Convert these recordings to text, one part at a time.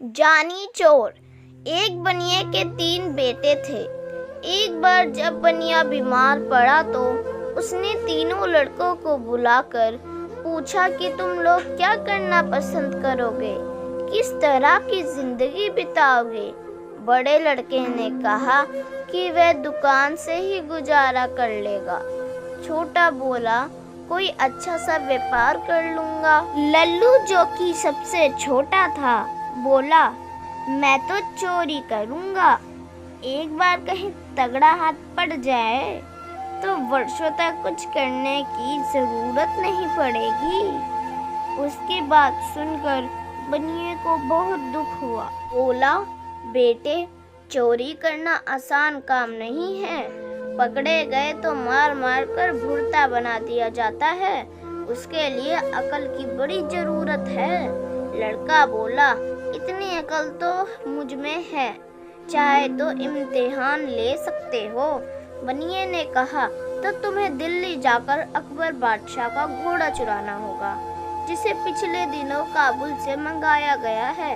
जानी चोर। एक बनिए के 3 बेटे थे। एक बार जब बनिया बीमार पड़ा तो उसने तीनों लड़कों को बुलाकर पूछा कि तुम लोग क्या करना पसंद करोगे, किस तरह की जिंदगी बिताओगे। बड़े लड़के ने कहा कि वह दुकान से ही गुजारा कर लेगा। छोटा बोला, कोई अच्छा सा व्यापार कर लूंगा। लल्लू, जो कि सबसे छोटा था, बोला, मैं तो चोरी करूंगा। एक बार कहीं तगड़ा हाथ पड़ जाए तो वर्षों तक कुछ करने की जरूरत नहीं पड़ेगी। उसकी बात सुनकर बनिए को बहुत दुख हुआ। बोला, बेटे, चोरी करना आसान काम नहीं है। पकड़े गए तो मार मार कर भुर्ता बना दिया जाता है। उसके लिए अकल की बड़ी जरूरत है। लड़का बोला, इतनी अकल तो मुझ में है, चाहे तो इम्तिहान ले सकते हो। बनिए ने कहा, तो तुम्हें दिल्ली जाकर अकबर बादशाह का घोड़ा चुराना होगा, जिसे पिछले दिनों काबुल से मंगाया गया है।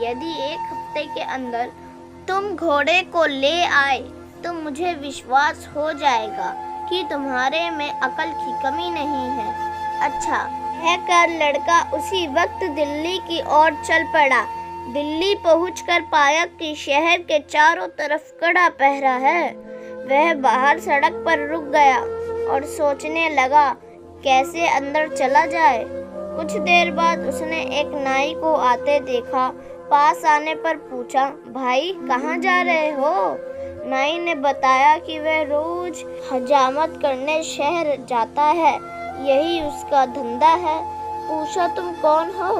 यदि 1 हफ्ते के अंदर तुम घोड़े को ले आए तो मुझे विश्वास हो जाएगा कि तुम्हारे में अकल की कमी नहीं है। अच्छा, कहकर लड़का उसी वक्त दिल्ली की ओर चल पड़ा। दिल्ली पहुंचकर पाया कि शहर के चारों तरफ कड़ा पहरा है। वह बाहर सड़क पर रुक गया और सोचने लगा कैसे अंदर चला जाए। कुछ देर बाद उसने एक नाई को आते देखा। पास आने पर पूछा, भाई कहाँ जा रहे हो? नाई ने बताया कि वह रोज हजामत करने शहर जाता है, यही उसका धंधा है। पूछा, तुम कौन हो?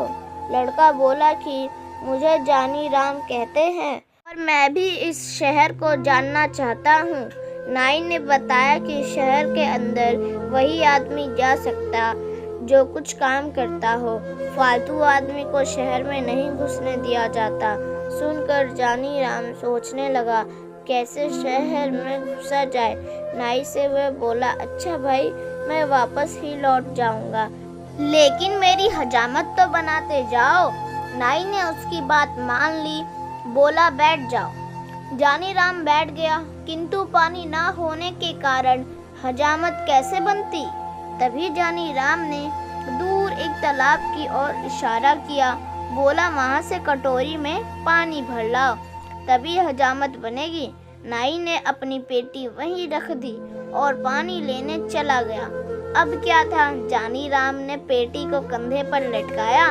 लड़का बोला कि मुझे जानी राम कहते हैं और मैं भी इस शहर को जानना चाहता हूँ। नाई ने बताया कि शहर के अंदर वही आदमी जा सकता जो कुछ काम करता हो, फालतू आदमी को शहर में नहीं घुसने दिया जाता। सुनकर जानी राम सोचने लगा कैसे शहर में घुसा जाए। नाई से वह बोला, अच्छा भाई, मैं वापस ही लौट जाऊंगा, लेकिन मेरी हजामत तो बनाते जाओ। नाई ने उसकी बात मान ली। बोला, बैठ जाओ। जानी राम बैठ गया, किंतु पानी ना होने के कारण हजामत कैसे बनती। तभी जानी राम ने दूर एक तालाब की ओर इशारा किया। बोला, वहां से कटोरी में पानी भर लाओ, तभी हजामत बनेगी। नाई ने अपनी पेटी वहीं रख दी और पानी लेने चला गया। अब क्या था, जानी राम ने पेटी को कंधे पर लटकाया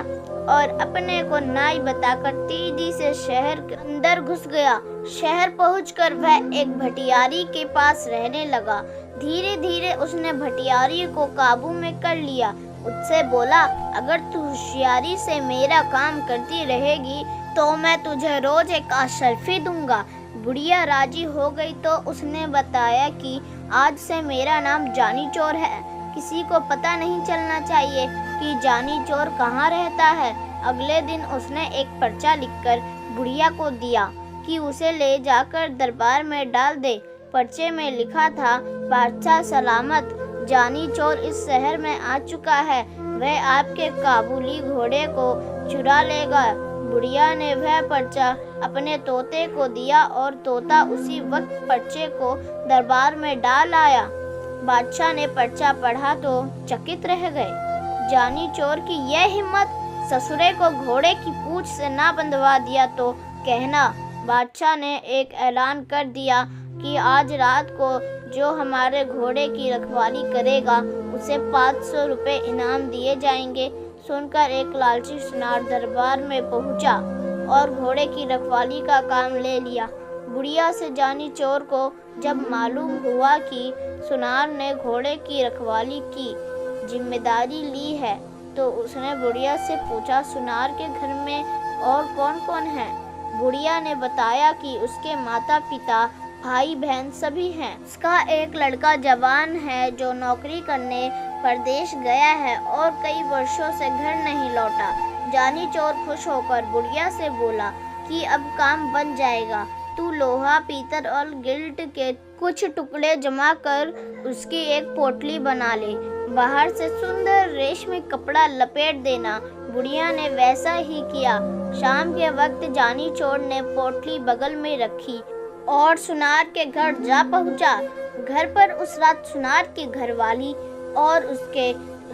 और अपने को नाई बताकर तेजी से शहर के अंदर घुस गया। शहर पहुंचकर वह एक भटियारी के पास रहने लगा। धीरे धीरे उसने भटियारी को काबू में कर लिया। उससे बोला, अगर तू होशियारी से मेरा काम करती रहेगी तो मैं तुझे रोज एक अशर्फी दूंगा। बुढ़िया राजी हो गई तो उसने बताया कि आज से मेरा नाम जानी चोर है, किसी को पता नहीं चलना चाहिए कि जानी चोर कहाँ रहता है। अगले दिन उसने एक पर्चा लिखकर बुढ़िया को दिया कि उसे ले जाकर दरबार में डाल दे। पर्चे में लिखा था, बादशाह सलामत, जानी चोर इस शहर में आ चुका है, वह आपके काबुली घोड़े को चुरा लेगा। बुढ़िया ने वह पर्चा अपने तोते को दिया और तोता उसी वक्त पर्चे को दरबार में डाल आया। बादशाह ने पर्चा पढ़ा तो चकित रह गए। जानी चोर की यह हिम्मत, ससुरे को घोड़े की पूंछ से ना बंधवा दिया तो कहना। बादशाह ने एक ऐलान कर दिया कि आज रात को जो हमारे घोड़े की रखवाली करेगा उसे 500 रुपये इनाम दिए जाएंगे। सुनकर एक लालची सुनार दरबार में पहुंचा और घोड़े की रखवाली का काम ले लिया। बुढ़िया से जानी चोर को जब मालूम हुआ कि सुनार ने घोड़े की रखवाली की जिम्मेदारी ली है तो उसने बुढ़िया से पूछा, सुनार के घर में और कौन कौन है? बुढ़िया ने बताया कि उसके माता पिता, भाई बहन सभी हैं। उसका एक लड़का जवान है जो नौकरी करने परदेश गया है और कई वर्षों से घर नहीं लौटा। जानी चोर खुश होकर बुढ़िया से बोला कि अब काम बन जाएगा, तू लोहा, पीतल और गिल्ट के कुछ टुकड़े जमा कर उसकी एक पोटली बना ले। बाहर से सुंदर रेशमी कपड़ा लपेट देना, बुढ़िया ने वैसा ही किया। शाम के वक्त जानी चोर ने पोटली बगल में रखी और सुनार के घर जा पहुंचा। घर पर उस रात सुनार की घरवाली और उसके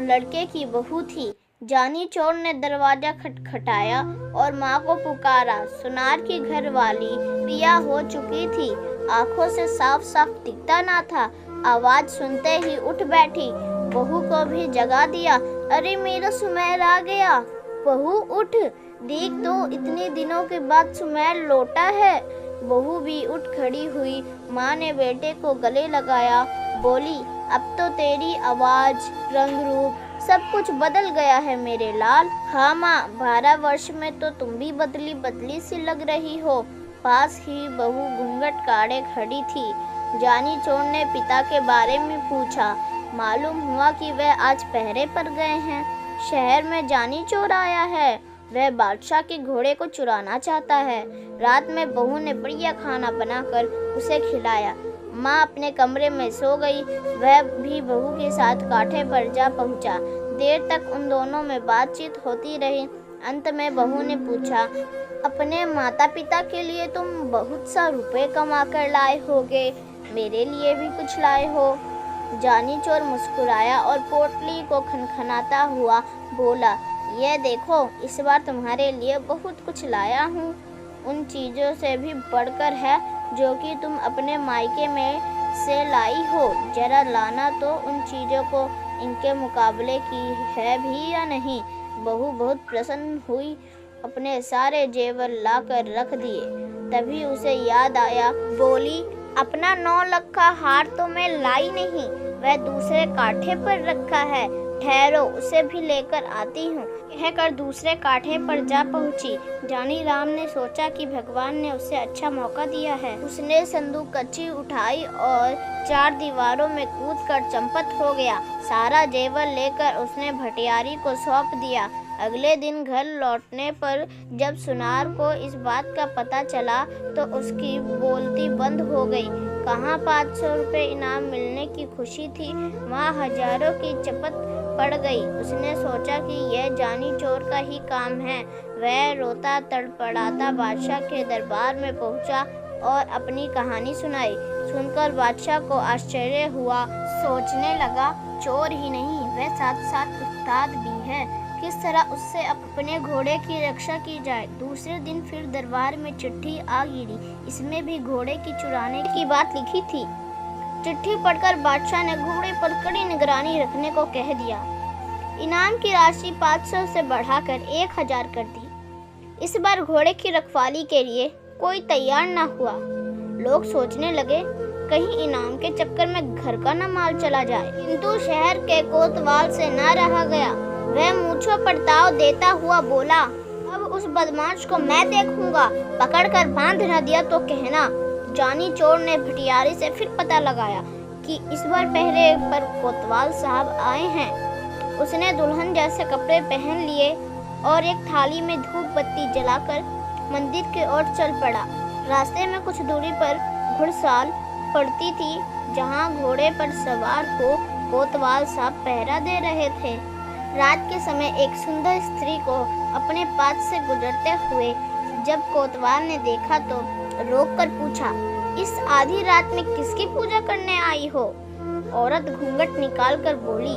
लड़के की बहू थी। जानी चोर ने दरवाजा खटखटाया और माँ को पुकारा। सुनार की घरवाली पिया हो चुकी थी, आंखों से साफ साफ दिखता ना था। आवाज सुनते ही उठ बैठी, बहू को भी जगा दिया। अरे मेरा सुमेर आ गया, बहू उठ, देख तो इतने दिनों के बाद सुमेर लौटा है। बहू भी उठ खड़ी हुई। माँ ने बेटे को गले लगाया, बोली अब तो तेरी आवाज, रंग रूप सब कुछ बदल गया है मेरे लाल। हाँ माँ, 12 वर्ष में तो तुम भी बदली बदली सी लग रही हो। पास ही बहू घूंघट काढ़े खड़ी थी। जानी चोर ने पिता के बारे में पूछा। मालूम हुआ कि वह आज पहरे पर गए हैं। शहर में जानी चोर आया है, वह बादशाह के घोड़े को चुराना चाहता है। रात में बहू ने बढ़िया खाना बनाकर उसे खिलाया। माँ अपने कमरे में सो गई, वह भी बहू के साथ कांठे पर जा पहुंचा। देर तक उन दोनों में बातचीत होती रही। अंत में बहू ने पूछा, अपने माता पिता के लिए तुम बहुत सा रुपए कमा कर लाए होगे, मेरे लिए भी कुछ लाए हो? जानी चोर मुस्कुराया और पोटली को खनखनाता हुआ बोला, यह देखो, इस बार तुम्हारे लिए बहुत कुछ लाया हूँ। उन चीज़ों से भी बढ़कर है जो कि तुम अपने मायके में से लाई हो। जरा लाना तो उन चीज़ों को इनके मुकाबले की है भी या नहीं। बहू बहुत प्रसन्न हुई, अपने सारे जेवर लाकर रख दिए। तभी उसे याद आया, बोली अपना 9 लाख का हार तो मैं लाई नहीं, वह दूसरे कांठे पर रखा है, ठहरो उसे भी लेकर आती हूँ। कहकर दूसरे कांठे पर जा पहुँची। जानी राम ने सोचा कि भगवान ने उसे अच्छा मौका दिया है। उसने संदूक कच्ची उठाई और 4 दीवारों में कूदकर चंपत हो गया। सारा जेवर लेकर उसने भटियारी को सौंप दिया। अगले दिन घर लौटने पर जब सुनार को इस बात का पता चला तो उसकी बोलती बंद हो गई। कहाँ 500 रुपये इनाम मिलने की खुशी थी, वहाँ हजारों की चपत पड़ गई। उसने सोचा कि यह जानी चोर का ही काम है। वह रोता तड़पड़ाता बादशाह के दरबार में पहुंचा और अपनी कहानी सुनाई। सुनकर बादशाह को आश्चर्य हुआ। सोचने लगा, चोर ही नहीं, वह साथ साथ उस्ताद भी है। किस तरह उससे अपने घोड़े की रक्षा की जाए। दूसरे दिन फिर दरबार में चिट्ठी आ गिरी। इसमें भी घोड़े की चुराने की बात लिखी थी। चिट्ठी पढ़कर बादशाह ने घोड़े पर कड़ी निगरानी रखने को कह दिया। इनाम की राशि 500 से बढ़ाकर 1000 कर दी। इस बार घोड़े की रखवाली के लिए कोई तैयार न हुआ। लोग सोचने लगे कहीं इनाम के चक्कर में घर का न माल चला जाए। किंतु शहर के कोतवाल से न रहा गया। वह मूंछों पर ताव देता हुआ बोला, अब उस बदमाश को मैं देखूंगा, पकड़कर बांध न दिया तो कहना। जानी चोर ने भटियारी से फिर पता लगाया कि इस बार पहरे पर कोतवाल साहब आए हैं। उसने दुल्हन जैसे कपड़े पहन लिए और एक थाली में धूप बत्ती जलाकर मंदिर की ओर चल पड़ा। रास्ते में कुछ दूरी पर घुड़साल पड़ती थी, जहां घोड़े पर सवार को कोतवाल साहब पहरा दे रहे थे। रात के समय एक सुंदर स्त्री को अपने पास से गुजरते हुए जब कोतवाल ने देखा तो रोककर पूछा, इस आधी रात में किसकी पूजा करने आई हो? औरत घूंघट निकालकर बोली,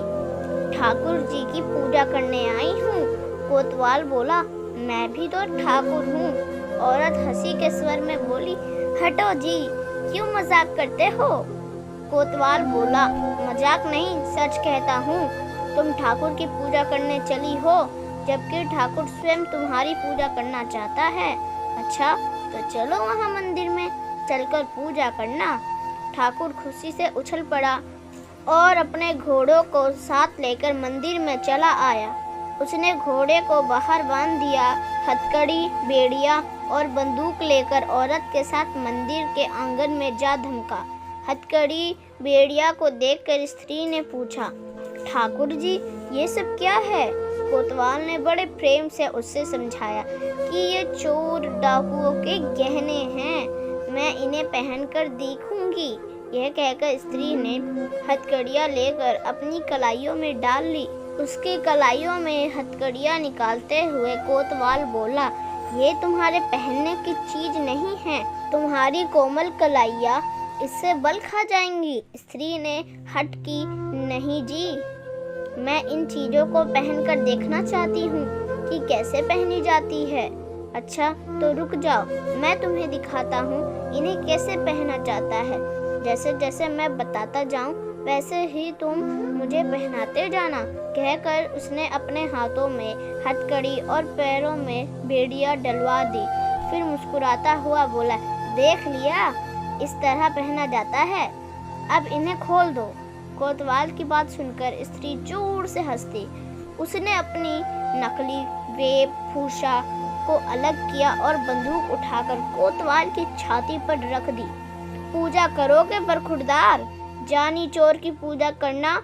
ठाकुर जी की पूजा करने आई हूँ। कोतवाल बोला, मैं भी तो ठाकुर हूँ। औरत हंसी के स्वर में बोली, हटो जी, क्यों मजाक करते हो? कोतवाल बोला, मजाक नहीं, सच कहता हूँ। तुम ठाकुर की पूजा करने चली हो, जबकि ठाकुर स्वयं तुम्हारी पूजा करना चाहता है। अच्छा, तो चलो वहाँ मंदिर में चलकर पूजा करना। ठाकुर खुशी से उछल पड़ा और अपने घोड़ों को साथ लेकर मंदिर में चला आया। उसने घोड़े को बाहर बांध दिया। हथकड़ी, बेड़िया और बंदूक लेकर औरत के साथ मंदिर के आंगन में जा धमका। हथकड़ी, बेड़िया को देखकर स्त्री ने पूछा, ठाकुर जी, ये सब क्या है? कोतवाल ने बड़े प्रेम से उससे समझाया कि ये चोर डाकुओं के गहने हैं, मैं इन्हें पहनकर देखूंगी। यह कहकर स्त्री ने हथकड़ियाँ लेकर अपनी कलाइयों में डाल ली उसकी कलाइयों में हथकड़ियाँ निकालते हुए कोतवाल बोला, ये तुम्हारे पहनने की चीज नहीं है, तुम्हारी कोमल कलाइयाँ इससे बल खा जाएंगी। स्त्री ने हट की, नहीं जी, मैं इन चीजों को पहनकर देखना चाहती हूँ कि कैसे पहनी जाती है। अच्छा तो रुक जाओ, मैं तुम्हें दिखाता हूँ इन्हें कैसे पहना जाता है। जैसे जैसे मैं बताता जाऊँ वैसे ही तुम मुझे पहनाते जाना। कहकर उसने अपने हाथों में हथकड़ी और पैरों में बेड़ियाँ डलवा दी। फिर मुस्कुराता हुआ बोला, देख लिया, इस तरह पहना जाता है, अब इन्हें खोल दो। कोतवाल की बात सुनकर स्त्री जोर से हंसी। उसने अपनी नकली वेब फूशा को अलग किया और बंदूक उठाकर कोतवाल की छाती पर रख दी। पूजा करोगे बरखुरदार? जानी चोर की पूजा करना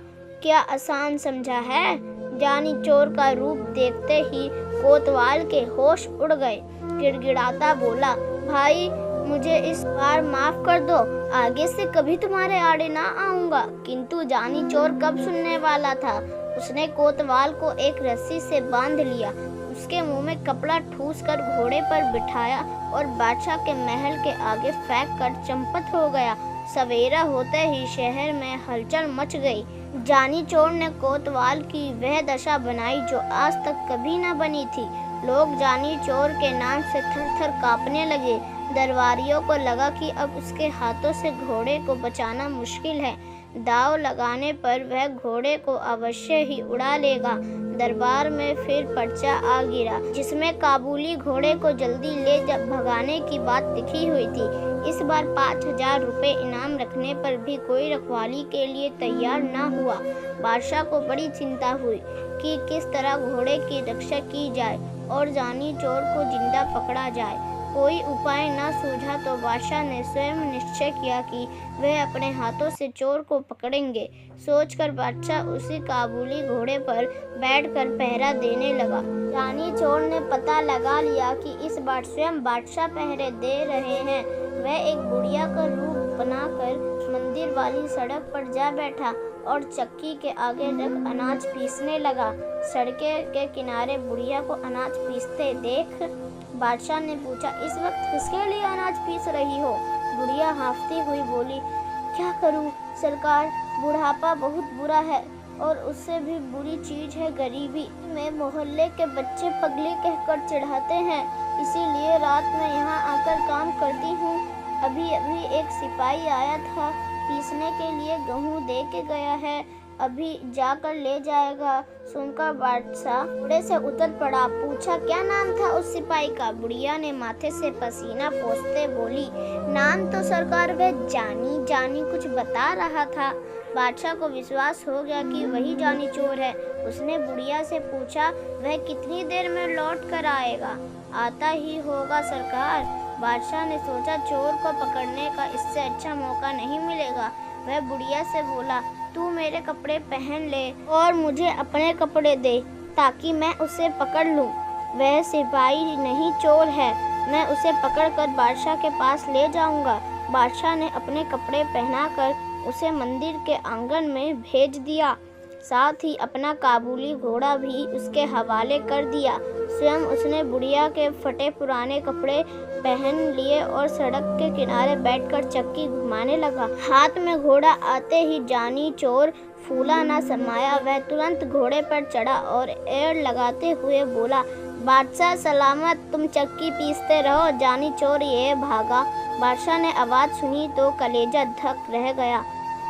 क्या आसान समझा है? जानी चोर का रूप देखते ही कोतवाल के होश उड़ गए। गिड़गिड़ाता बोला, भाई मुझे इस बार माफ कर दो, आगे से कभी तुम्हारे आड़े ना आऊंगा। किंतु जानी चोर कब सुनने वाला था। उसने कोतवाल को एक रस्सी से बांध लिया, उसके मुंह में कपड़ा ठूस कर घोड़े पर बिठाया और बादशाह के महल के आगे फेंक कर चंपत हो गया। सवेरा होते ही शहर में हलचल मच गई। जानी चोर ने कोतवाल की वह दशा बनाई जो आज तक कभी न बनी थी। लोग जानी चोर के नाम से थर थर कांपने लगे। दरबारियों को लगा कि अब उसके हाथों से घोड़े को बचाना मुश्किल है। दाव लगाने पर वह घोड़े को अवश्य ही उड़ा लेगा। दरबार में फिर पर्चा आ गिरा जिसमें काबुली घोड़े को जल्दी ले भगाने की बात लिखी हुई थी। इस बार 5,000 रुपये इनाम रखने पर भी कोई रखवाली के लिए तैयार न हुआ। बादशाह को बड़ी चिंता हुई कि किस तरह घोड़े की रक्षा की जाए और जानी चोर को जिंदा पकड़ा जाए। कोई उपाय न सूझा तो बादशाह ने स्वयं निश्चय किया कि वह अपने हाथों से चोर को पकड़ेंगे। सोचकर बादशाह उसी काबुली घोड़े पर बैठकर पहरा देने लगा। जानी चोर ने पता लगा लिया कि इस बार स्वयं बादशाह पहरे दे रहे हैं। वह एक बुढ़िया का रूप बनाकर मंदिर वाली सड़क पर जा बैठा और चक्की के आगे रख अनाज पीसने लगा। सड़के के किनारे बुढ़िया को अनाज पीसते देख बादशाह ने पूछा, इस वक्त किसके लिए अनाज पीस रही हो? बुढ़िया हाँफती हुई बोली, क्या करूं सरकार, बुढ़ापा बहुत बुरा है और उससे भी बुरी चीज है गरीबी। मैं मोहल्ले के बच्चे पगली कहकर चिढ़ाते हैं, इसीलिए रात में यहाँ आकर काम करती हूँ। अभी अभी एक सिपाही आया था, पीसने के लिए गेहूँ दे के गया है, अभी जाकर ले जाएगा। सुनकर बादशाह घोड़े से उतर पड़ा। पूछा, क्या नाम था उस सिपाही का? बुढ़िया ने माथे से पसीना पोंछते बोली, नाम तो सरकार वह जानी जानी कुछ बता रहा था। बादशाह को विश्वास हो गया कि वही जानी चोर है। उसने बुढ़िया से पूछा, वह कितनी देर में लौट कर आएगा? आता ही होगा सरकार। बादशाह ने सोचा, चोर को पकड़ने का इससे अच्छा मौका नहीं मिलेगा। वह बुढ़िया से बोला, तू मेरे कपड़े पहन ले और मुझे अपने कपड़े दे ताकि मैं उसे पकड़ लूं। वह सिपाही नहीं चोर है, मैं उसे पकड़कर बादशाह के पास ले जाऊंगा। बादशाह ने अपने कपड़े पहनाकर उसे मंदिर के आंगन में भेज दिया, साथ ही अपना काबुली घोड़ा भी उसके हवाले कर दिया। स्वयं उसने बुढ़िया के फटे पुराने कपड़े पहन लिए और सड़क के किनारे बैठकर चक्की घुमाने लगा। हाथ में घोड़ा आते ही जानी चोर फूला न समाया। वह तुरंत घोड़े पर चढ़ा और एड़ लगाते हुए बोला, बादशाह सलामत, तुम चक्की पीसते रहो। जानी चोर ये भागा। बादशाह ने आवाज़ सुनी तो कलेजा धक रह गया,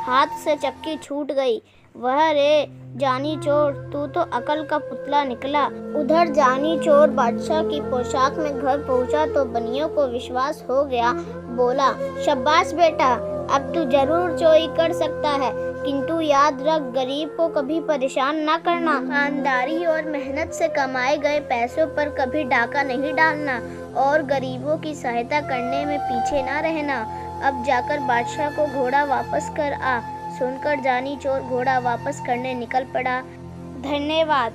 हाथ से चक्की छूट गई। वह रे जानी चोर, तू तो अकल का पुतला निकला। उधर जानी चोर बादशाह की पोशाक में घर पहुंचा तो बनियों को विश्वास हो गया। बोला, शाबाश बेटा, अब तू जरूर चोरी कर सकता है, किंतु याद रख, गरीब को कभी परेशान ना करना। ईमानदारी और मेहनत से कमाए गए पैसों पर कभी डाका नहीं डालना और गरीबों की सहायता करने में पीछे ना रहना। अब जाकर बादशाह को घोड़ा वापस कर आ। सुनकर जानी चोर घोड़ा वापस करने निकल पड़ा। धन्यवाद।